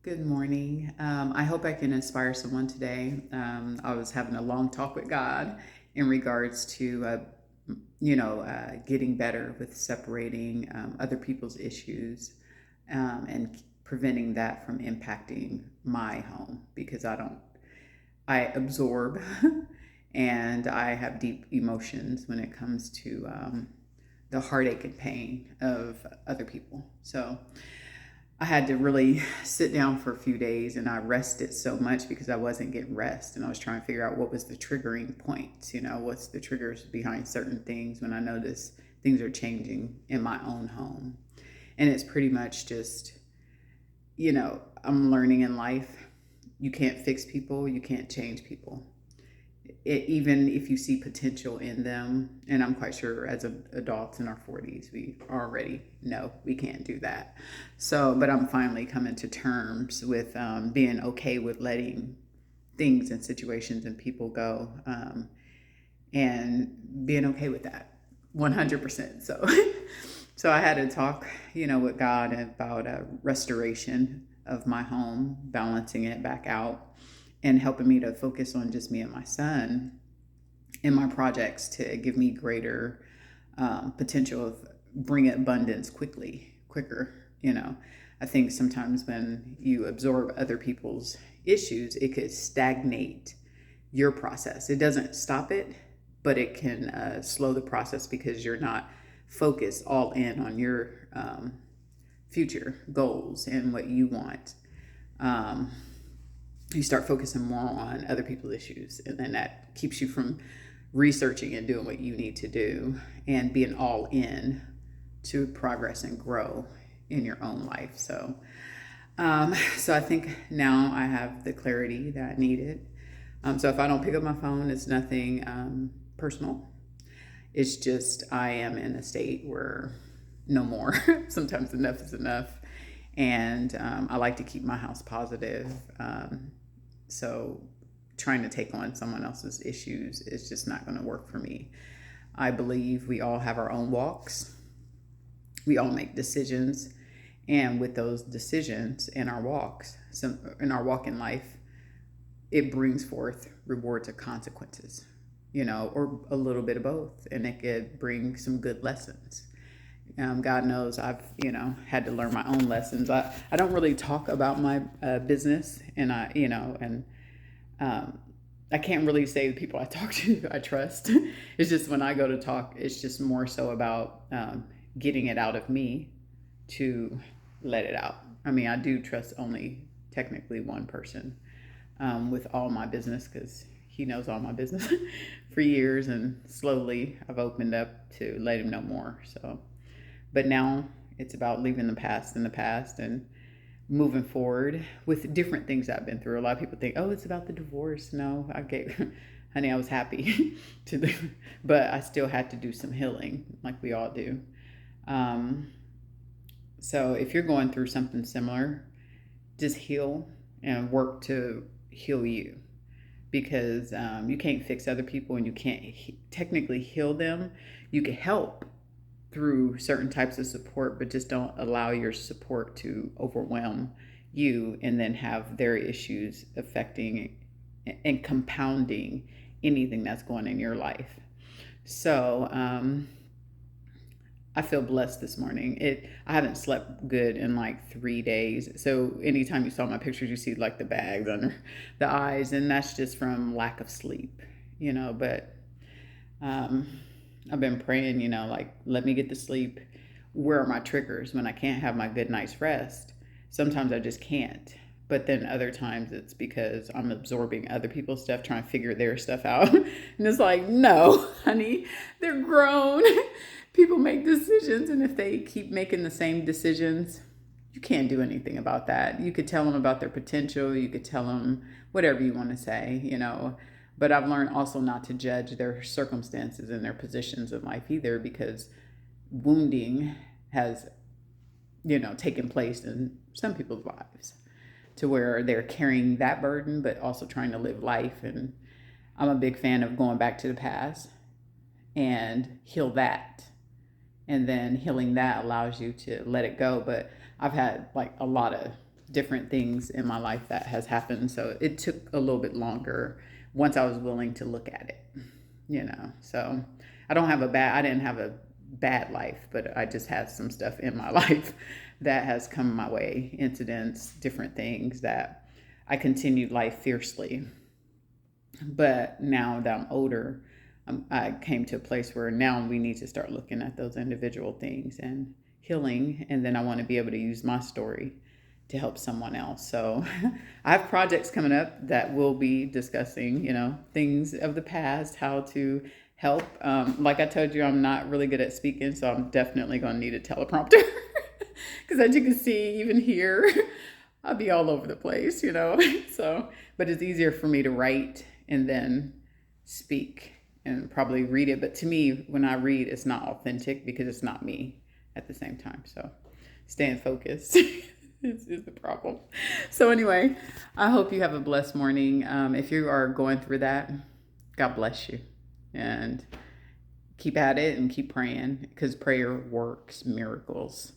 Good morning. I hope I can inspire someone today. I was having a long talk with God in regards to, getting better with separating other people's issues and preventing that from impacting my home because I absorb and I have deep emotions when it comes to the heartache and pain of other people. So, I had to really sit down for a few days and I rested so much because I wasn't getting rest and I was trying to figure out what was the triggering points, what's the triggers behind certain things when I notice things are changing in my own home. And it's pretty much just, I'm learning in life. You can't fix people, you can't change people. Even if you see potential in them, and I'm quite sure as adults in our 40s, we already know we can't do that. So, but I'm finally coming to terms with being okay with letting things and situations and people go, and being okay with that 100%. So, so I had to talk, with God about a restoration of my home, balancing it back out and helping me to focus on just me and my son in my projects to give me greater potential of bring abundance quicker. I think sometimes when you absorb other people's issues, it could stagnate your process. It doesn't stop it, but it can slow the process because you're not focused all in on your future goals and what you want. You start focusing more on other people's issues, and then that keeps you from researching and doing what you need to do and being all in to progress and grow in your own life. So I think now I have the clarity that I needed. So if I don't pick up my phone, it's nothing personal. It's just I am in a state where no more. Sometimes enough is enough. And I like to keep my house positive. So trying to take on someone else's issues is just not going to work for me. I believe we all have our own walks. We all make decisions. And with those decisions in our walks, in our walk in life, it brings forth rewards or consequences, or a little bit of both. And it could bring some good lessons. God knows I've, had to learn my own lessons. I don't really talk about my business and I can't really say the people I talk to I trust. It's just when I go to talk, it's just more so about getting it out of me to let it out. I mean, I do trust only technically one person with all my business because he knows all my business for years, and slowly I've opened up to let him know more. So, but now it's about leaving the past in the past and moving forward with different things I've been through. A lot of people think, oh, it's about the divorce. No, honey, I was happy but I still had to do some healing like we all do. So if you're going through something similar, just heal and work to heal you because you can't fix other people and you can't technically heal them. You can help through certain types of support, but just don't allow your support to overwhelm you and then have their issues affecting and compounding anything that's going in your life. So I feel blessed this morning. I haven't slept good in like 3 days. So anytime you saw my pictures, you see like the bags under the eyes, and that's just from lack of sleep, but I've been praying, like, let me get to sleep. Where are my triggers when I can't have my good night's rest? Sometimes I just can't. But then other times it's because I'm absorbing other people's stuff, trying to figure their stuff out. And it's like, no, honey, they're grown. People make decisions. And if they keep making the same decisions, you can't do anything about that. You could tell them about their potential. You could tell them whatever you want to say, But I've learned also not to judge their circumstances and their positions in life either, because wounding has, taken place in some people's lives to where they're carrying that burden, but also trying to live life. And I'm a big fan of going back to the past and heal that. And then healing that allows you to let it go. But I've had like a lot of different things in my life that has happened. So it took a little bit longer once I was willing to look at it. So I didn't have a bad life, but I just had some stuff in my life that has come my way, incidents, different things that I continued life fiercely. But now that I'm older, I came to a place where now we need to start looking at those individual things and healing. And then I want to be able to use my story to help someone else. So I have projects coming up that will be discussing, things of the past, how to help. Like I told you, I'm not really good at speaking, so I'm definitely going to need a teleprompter. Because as you can see, even here, I'll be all over the place. So, but it's easier for me to write and then speak and probably read it. But to me, when I read, it's not authentic because it's not me at the same time. So staying focused is the problem. So anyway, I hope you have a blessed morning. If you are going through that, God bless you. And keep at it and keep praying because prayer works miracles.